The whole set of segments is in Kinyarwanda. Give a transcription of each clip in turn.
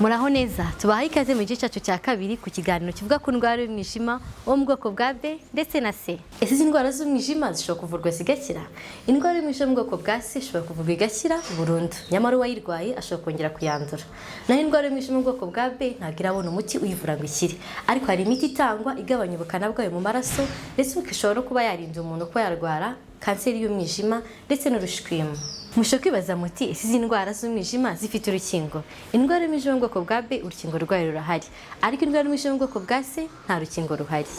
Muraho neza, tubahaye ikaze mu gice cyacu cya kabiri ku kiganiro kivuga ku ndwara y'umwijima wo mu bwoko bwa B ndetse na C. Ese izi ndwara z'umwijima zishobora kuvurwa zigakira? Indwara y'umwijima mu bwoko bwa C ishobora kuvurwa igakira burundu, nyamara uwayirwaye ashobora kongera kuyandura. Naho indwara y'umwijima mu bwoko bwa B ntabwo irabona umuti uyivura ngo ikire, ariko hari imiti itangwa igabanya ubukana bwayo mu maraso ndetse ishobora kuba yarinda umuntu kuba yarwara kanseri y'umwijima ndetse n'urushwima. Musho kwibaza muti ese izi ndwara z'umwijima zifite urukingo? Indwara y'umwijima mu bwoko bwa B urukingo rwayo rurahari, ariko indwara y'umwijima mu bwoko bwa C nta rukingo ruhari.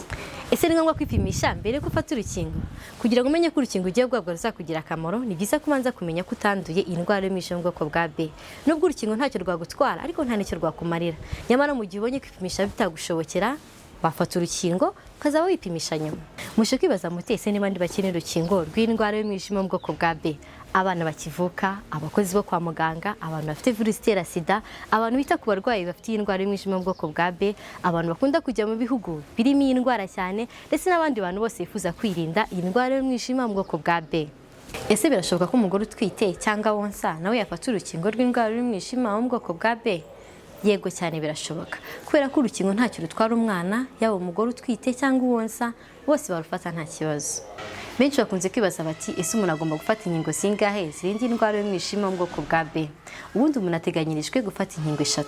Ese ni ngombwa kwipimisha mbere yo gufata urukingo? Kugira ngo umenye ko urukingo ugiye guhabwa ruzakugira akamaro, ni byiza kubanza kumenya ko utanduye iyi ndwara y'umwijima mu bwoko bwa B. Nubwo urukingo ntacyo rwagutwara, ariko nta n'icyo rwakumarira. Nyamara mu gihe ubonye kwipimisha bitagushobokera, wafata urukingo ukazaba wipimisha nyuma. Musho kwibaza muti ese niba ndi bakeneye urukingo rw'indwara y'umwijima mu bwoko bwa B? Abana bakivuka, abakozi bo kwa muganga, abantu bafite virusi itera sida, abantu bita ku barwayi bafite iyi ndwara y'umwijima mu bwoko bwa B, abantu bakunda kujya mu bihugu birimo iyi ndwara cyane, ndetse n'abandi bantu bose bifuza kwirinda iyi ndwara y'umwijima mu bwoko bwa B. Ese birashoboka ko umugore utwite cyangwa wonsa nawe yafata urukingo rw'indwara y'umwijima wo mu bwoko bwa B? Yego cyane birashoboka, kubera ko urukingo ntacyo rutwara umwana, yaba umugore utwite cyangwa uwonsa, bose barufata nta kibazo. Benshi bakunze kwibaza bati ese umuntu agomba gufata inkingo zingahe zirinda indwara y'umwijima mu bwoko bwa B? Ubundi umuntu ateganyirijwe gufata inkingo 3,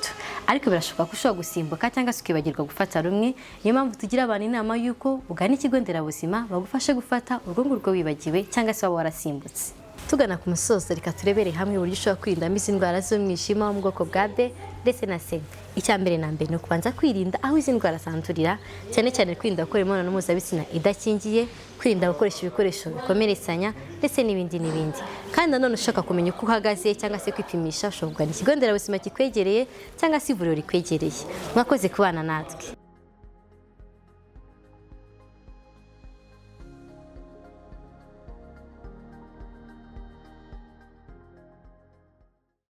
ariko birashoboka ko ushobora gusimbuka cyangwa se ukibagirwa gufata rumwe. Niyo mpamvu tugira abantu inama y'uko ugana ikigo nderabuzima bagufashe gufata urwo ngurwo wibagiwe cyangwa se waba warasimbutse. Tugana ku musozo, reka turebere hamwe uburyo ushobora kwirindamo izi ndwara z'umwijima wo mu bwoko bwa B ndetse na C. Icya mbere na mbere ni ukubanza kwirinda aho izi ndwara zandurira, cyane cyane kwirinda gukora imibonano mpuzabitsina idakingiye, kwirinda gukoresha ibikoresho bikomeretsanya ndetse n'ibindi n'ibindi. Kandi nanone ushaka kumenya uko uhagaze cyangwa se kwipimisha, ushobora kugana ikigo nderabuzima kikwegereye cyangwa se ivuriro rikwegereye. Mwakoze kubana natwe.